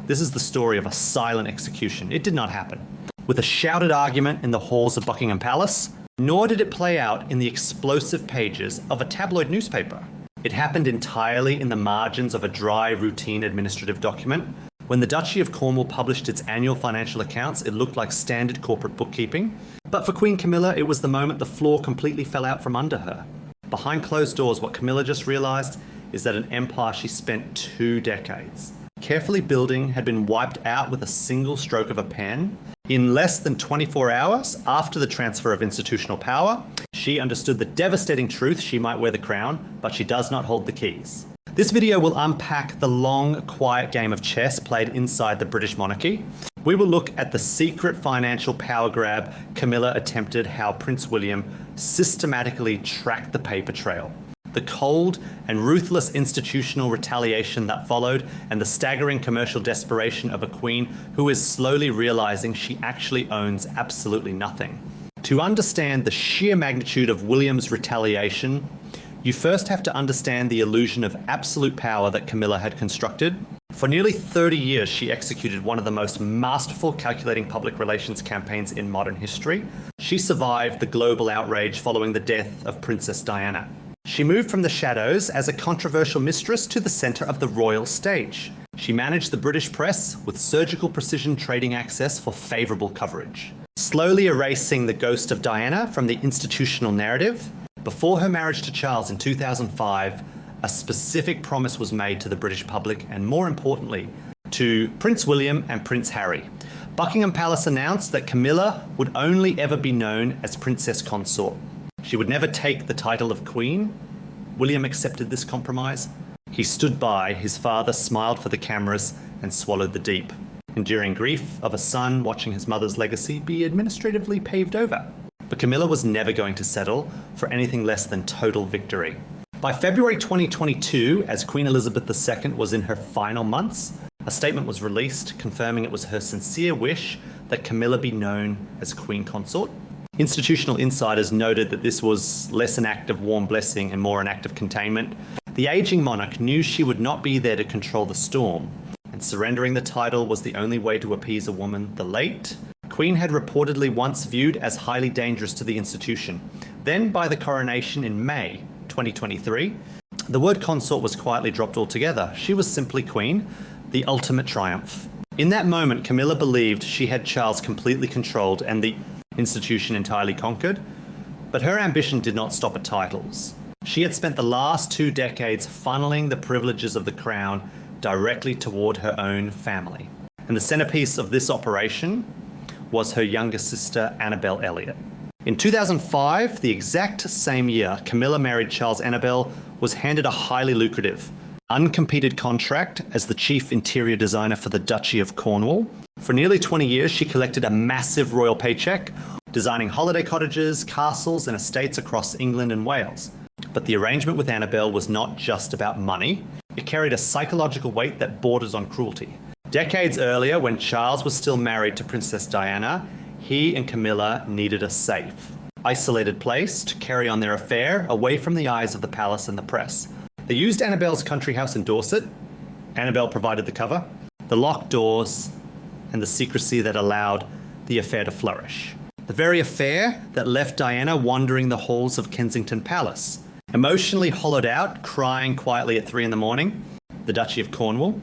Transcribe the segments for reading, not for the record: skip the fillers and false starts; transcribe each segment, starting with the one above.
This is the story of a silent execution. It did not happen. With a shouted argument in the halls of Buckingham Palace, nor did it play out in the explosive pages of a tabloid newspaper. It happened entirely in the margins of a dry, routine administrative document. When the Duchy of Cornwall published its annual financial accounts, it looked like standard corporate bookkeeping. But for Queen Camilla, it was the moment the floor completely fell out from under her. Behind closed doors, what Camilla just realized is that an empire she spent 2 decades carefully building had been wiped out with a single stroke of a pen. In less than 24 hours after the transfer of institutional power, she understood the devastating truth: she might wear the crown, but she does not hold the keys. This video will unpack the long, quiet game of chess played inside the British monarchy. We will look at the secret financial power grab Camilla attempted, how Prince William systematically tracked the paper trail, the cold and ruthless institutional retaliation that followed, and the staggering commercial desperation of a queen who is slowly realizing she actually owns absolutely nothing. To understand the sheer magnitude of William's retaliation, you first have to understand the illusion of absolute power that Camilla had constructed. For nearly 30 years, she executed one of the most masterful calculating public relations campaigns in modern history. She survived the global outrage following the death of Princess Diana. She moved from the shadows as a controversial mistress to the center of the royal stage. She managed the British press with surgical precision, trading access for favorable coverage, slowly erasing the ghost of Diana from the institutional narrative. Before her marriage to Charles in 2005, a specific promise was made to the British public, and more importantly, to Prince William and Prince Harry. Buckingham Palace announced that Camilla would only ever be known as Princess Consort. She would never take the title of Queen. William accepted this compromise. He stood by, his father smiled for the cameras and swallowed the deep, enduring grief of a son watching his mother's legacy be administratively paved over. But Camilla was never going to settle for anything less than total victory. By February 2022, as Queen Elizabeth II was in her final months, a statement was released confirming it was her sincere wish that Camilla be known as Queen Consort. Institutional insiders noted that this was less an act of warm blessing and more an act of containment. The aging monarch knew she would not be there to control the storm, and surrendering the title was the only way to appease a woman the late Queen had reportedly once viewed as highly dangerous to the institution. Then, by the coronation in May 2023, the word consort was quietly dropped altogether. She was simply Queen, the ultimate triumph. In that moment, Camilla believed she had Charles completely controlled and the institution entirely conquered, but her ambition did not stop at titles. She had spent the last 2 decades funneling the privileges of the crown directly toward her own family. And the centerpiece of this operation was her younger sister, Annabel Elliot. In 2005, the exact same year Camilla married Charles, Annabel was handed a highly lucrative, uncompeted contract as the chief interior designer for the Duchy of Cornwall. For nearly 20 years, she collected a massive royal paycheck, designing holiday cottages, castles, and estates across England and Wales. But the arrangement with Annabel was not just about money. It carried a psychological weight that borders on cruelty. Decades earlier, when Charles was still married to Princess Diana, he and Camilla needed a safe, isolated place to carry on their affair away from the eyes of the palace and the press. They used Annabel's country house in Dorset. Annabel provided the cover, the locked doors, and the secrecy that allowed the affair to flourish. The very affair that left Diana wandering the halls of Kensington Palace, emotionally hollowed out, crying quietly at 3 a.m, the Duchy of Cornwall,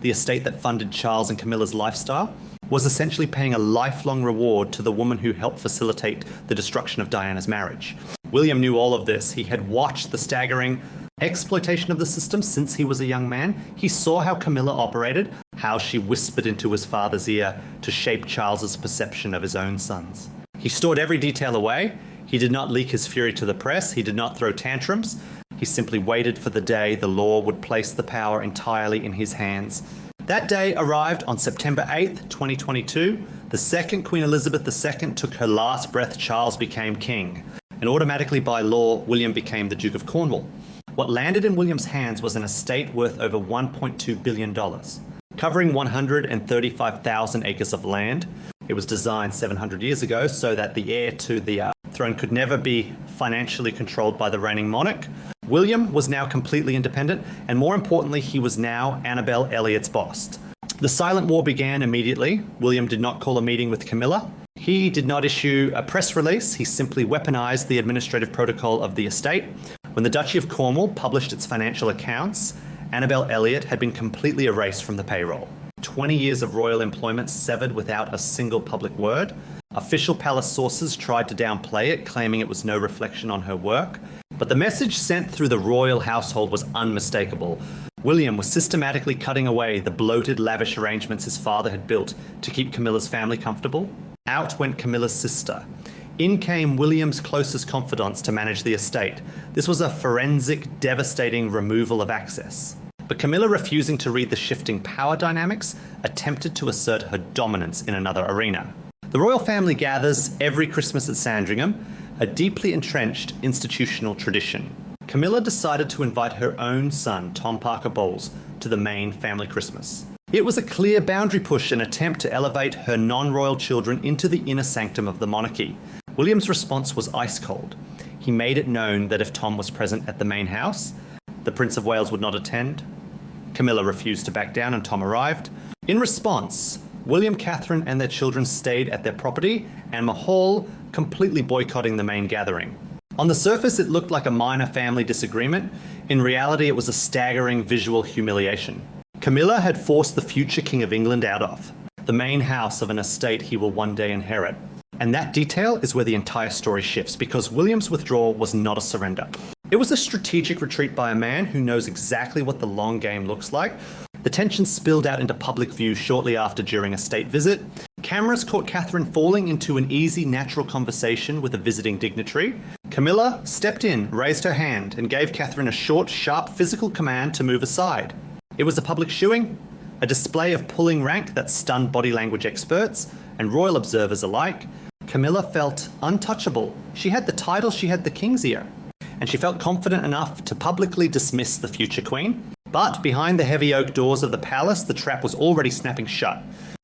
the estate that funded Charles and Camilla's lifestyle, was essentially paying a lifelong reward to the woman who helped facilitate the destruction of Diana's marriage. William knew all of this. He had watched the staggering exploitation of the system since he was a young man. He saw how Camilla operated, how she whispered into his father's ear to shape Charles's perception of his own sons. He stored every detail away. He did not leak his fury to the press. He did not throw tantrums. He simply waited for the day the law would place the power entirely in his hands. That day arrived on September 8th, 2022. The second Queen Elizabeth II took her last breath, Charles became king. And automatically by law, William became the Duke of Cornwall. What landed in William's hands was an estate worth over $1.2 billion, covering 135,000 acres of land. It was designed 700 years ago so that the heir to the throne could never be financially controlled by the reigning monarch. William was now completely independent, and more importantly, he was now Annabel Elliot's boss. The silent war began immediately. William did not call a meeting with Camilla. He did not issue a press release. He simply weaponized the administrative protocol of the estate. When the Duchy of Cornwall published its financial accounts, Annabel Elliot had been completely erased from the payroll. 20 years of royal employment severed without a single public word. Official palace sources tried to downplay it, claiming it was no reflection on her work. But the message sent through the royal household was unmistakable. William was systematically cutting away the bloated, lavish arrangements his father had built to keep Camilla's family comfortable. Out went Camilla's sister. In came William's closest confidants to manage the estate. This was a forensic, devastating removal of access. But Camilla, refusing to read the shifting power dynamics, attempted to assert her dominance in another arena. The royal family gathers every Christmas at Sandringham, a deeply entrenched institutional tradition. Camilla decided to invite her own son, Tom Parker Bowles, to the main family Christmas. It was a clear boundary push, an attempt to elevate her non-royal children into the inner sanctum of the monarchy. William's response was ice cold. He made it known that if Tom was present at the main house, the Prince of Wales would not attend. Camilla refused to back down and Tom arrived. In response, William, Catherine and their children stayed at their property and Mahal, completely boycotting the main gathering. On the surface, it looked like a minor family disagreement. In reality, it was a staggering visual humiliation. Camilla had forced the future King of England out of the main house of an estate he will one day inherit. And that detail is where the entire story shifts, because William's withdrawal was not a surrender. It was a strategic retreat by a man who knows exactly what the long game looks like. The tension spilled out into public view shortly after during a state visit. Cameras caught Catherine falling into an easy, natural conversation with a visiting dignitary. Camilla stepped in, raised her hand, and gave Catherine a short, sharp physical command to move aside. It was a public shooing, a display of pulling rank that stunned body language experts and royal observers alike. Camilla felt untouchable. She had the title, she had the king's ear. And she felt confident enough to publicly dismiss the future queen. But behind the heavy oak doors of the palace, the trap was already snapping shut.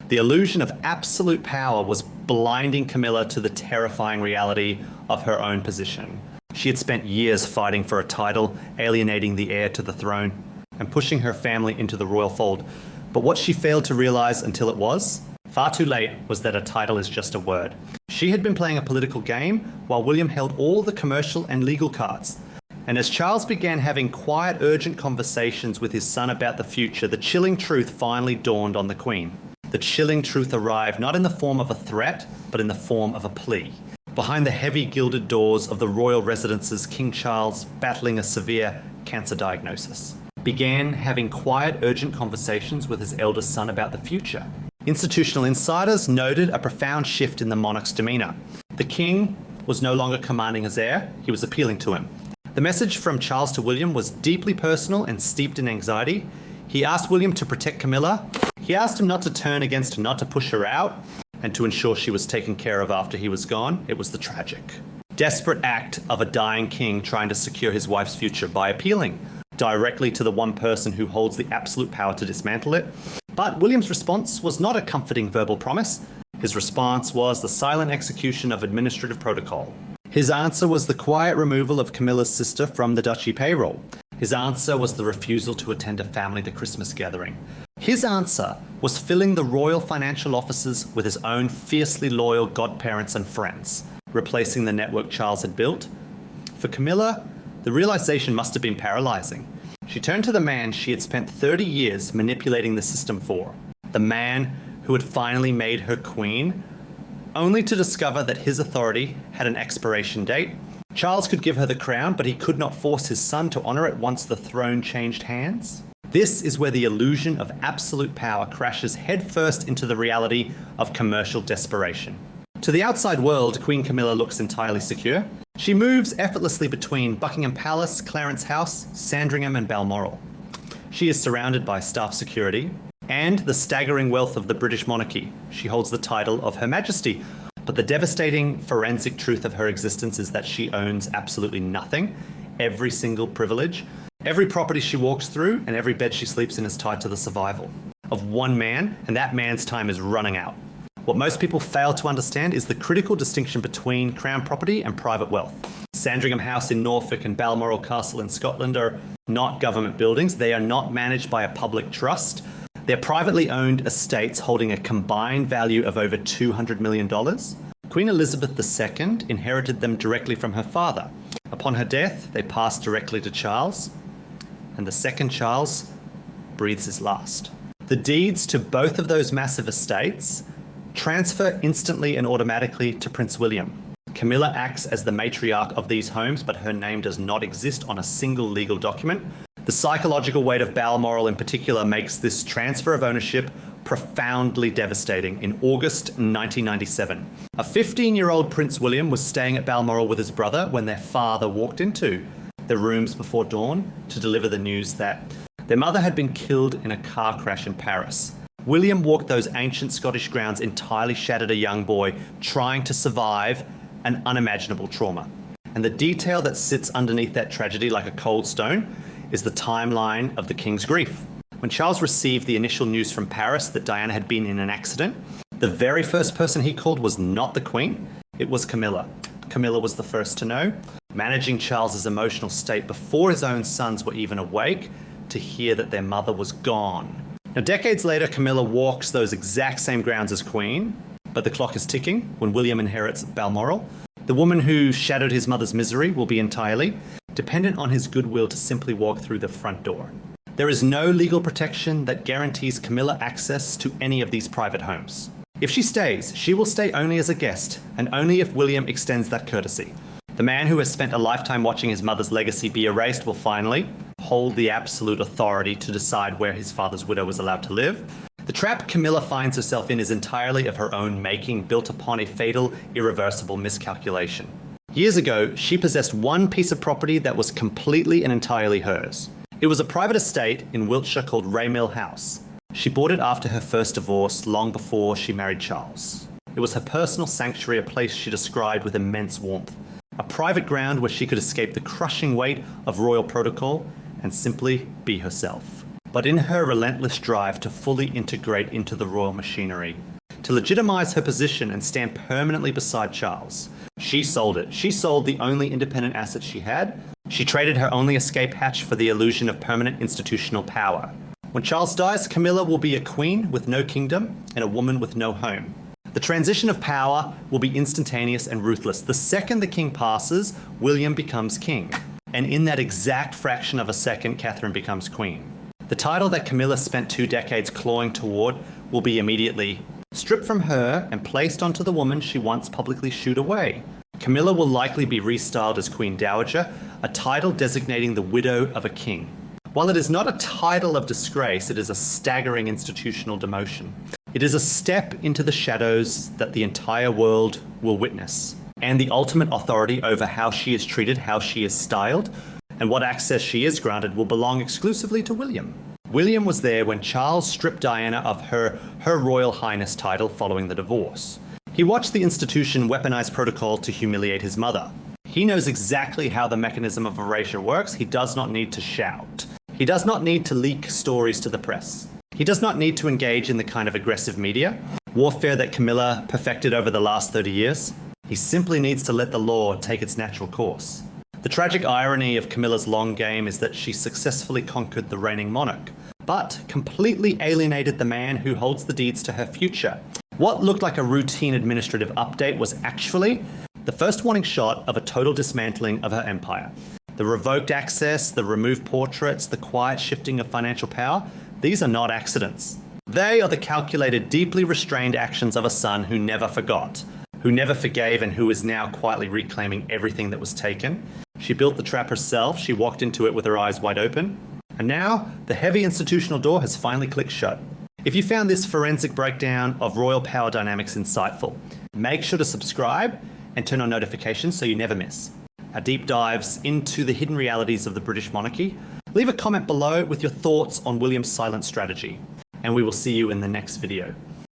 The illusion of absolute power was blinding Camilla to the terrifying reality of her own position. She had spent years fighting for a title, alienating the heir to the throne, and pushing her family into the royal fold. But what she failed to realize until it was far too late was that a title is just a word. She had been playing a political game while William held all the commercial and legal cards. And as Charles began having quiet, urgent conversations with his son about the future, the chilling truth finally dawned on the Queen. The chilling truth arrived not in the form of a threat, but in the form of a plea. Behind the heavy gilded doors of the royal residences, King Charles, battling a severe cancer diagnosis, began having quiet, urgent conversations with his eldest son about the future. Institutional insiders noted a profound shift in the monarch's demeanor. The king was no longer commanding his heir, he was appealing to him. The message from Charles to William was deeply personal and steeped in anxiety. He asked William to protect Camilla. He asked him not to turn against her, not to push her out, and to ensure she was taken care of after he was gone. It was the tragic, desperate act of a dying king trying to secure his wife's future by appealing directly to the one person who holds the absolute power to dismantle it. But William's response was not a comforting verbal promise. His response was the silent execution of administrative protocol. His answer was the quiet removal of Camilla's sister from the duchy payroll. His answer was the refusal to attend a family Christmas gathering. His answer was filling the royal financial offices with his own fiercely loyal godparents and friends, replacing the network Charles had built. For Camilla, the realization must have been paralyzing. She turned to the man she had spent 30 years manipulating the system for, the man who had finally made her queen, only to discover that his authority had an expiration date. Charles could give her the crown, but he could not force his son to honor it once the throne changed hands. This is where the illusion of absolute power crashes headfirst into the reality of commercial desperation. To the outside world, Queen Camilla looks entirely secure. She moves effortlessly between Buckingham Palace, Clarence House, Sandringham and Balmoral. She is surrounded by staff security and the staggering wealth of the British monarchy. She holds the title of Her Majesty, but the devastating forensic truth of her existence is that she owns absolutely nothing. Every single privilege, every property she walks through, and every bed she sleeps in is tied to the survival of one man, and that man's time is running out. What most people fail to understand is the critical distinction between crown property and private wealth. Sandringham House in Norfolk and Balmoral Castle in Scotland are not government buildings. They are not managed by a public trust. They're privately owned estates holding a combined value of over $200 million. Queen Elizabeth II inherited them directly from her father. Upon her death, they passed directly to Charles, and the second Charles breathes his last. The deeds to both of those massive estates transfer instantly and automatically to Prince William. Camilla acts as the matriarch of these homes, but her name does not exist on a single legal document. The psychological weight of Balmoral in particular makes this transfer of ownership profoundly devastating. In August 1997, a 15-year-old Prince William was staying at Balmoral with his brother when their father walked into the rooms before dawn to deliver the news that their mother had been killed in a car crash in Paris. William walked those ancient Scottish grounds entirely shattered, a young boy trying to survive an unimaginable trauma. And the detail that sits underneath that tragedy like a cold stone is the timeline of the king's grief. When Charles received the initial news from Paris that Diana had been in an accident, the very first person he called was not the Queen, it was Camilla. Camilla was the first to know, managing Charles's emotional state before his own sons were even awake to hear that their mother was gone. Now, decades later, Camilla walks those exact same grounds as Queen, but the clock is ticking when William inherits Balmoral. The woman who shadowed his mother's misery will be entirely dependent on his goodwill to simply walk through the front door. There is no legal protection that guarantees Camilla access to any of these private homes. If she stays, she will stay only as a guest, and only if William extends that courtesy. The man who has spent a lifetime watching his mother's legacy be erased will finally hold the absolute authority to decide where his father's widow was allowed to live. The trap Camilla finds herself in is entirely of her own making, built upon a fatal, irreversible miscalculation. Years ago, she possessed one piece of property that was completely and entirely hers. It was a private estate in Wiltshire called Raymill House. She bought it after her first divorce, long before she married Charles. It was her personal sanctuary, a place she described with immense warmth. A private ground where she could escape the crushing weight of royal protocol and simply be herself. But in her relentless drive to fully integrate into the royal machinery, to legitimize her position and stand permanently beside Charles, she sold it. She sold the only independent asset she had. She traded her only escape hatch for the illusion of permanent institutional power. When Charles dies, Camilla will be a queen with no kingdom and a woman with no home. The transition of power will be instantaneous and ruthless. The second the king passes, William becomes king. And in that exact fraction of a second, Catherine becomes queen. The title that Camilla spent 2 decades clawing toward will be immediately stripped from her and placed onto the woman she once publicly shooed away. Camilla will likely be restyled as Queen Dowager, a title designating the widow of a king. While it is not a title of disgrace, it is a staggering institutional demotion. It is a step into the shadows that the entire world will witness, and the ultimate authority over how she is treated, how she is styled, and what access she is granted will belong exclusively to William. William was there when Charles stripped Diana of her Royal Highness title following the divorce. He watched the institution weaponize protocol to humiliate his mother. He knows exactly how the mechanism of erasure works. He does not need to shout. He does not need to leak stories to the press. He does not need to engage in the kind of aggressive media warfare that Camilla perfected over the last 30 years. He simply needs to let the law take its natural course. The tragic irony of Camilla's long game is that she successfully conquered the reigning monarch, but completely alienated the man who holds the deeds to her future. What looked like a routine administrative update was actually the first warning shot of a total dismantling of her empire. The revoked access, the removed portraits, the quiet shifting of financial power, these are not accidents. They are the calculated, deeply restrained actions of a son who never forgot, who never forgave, and who is now quietly reclaiming everything that was taken. She built the trap herself, she walked into it with her eyes wide open, and now the heavy institutional door has finally clicked shut. If you found this forensic breakdown of royal power dynamics insightful, make sure to subscribe and turn on notifications so you never miss our deep dives into the hidden realities of the British monarchy. Leave a comment below with your thoughts on William's silent strategy, and we will see you in the next video.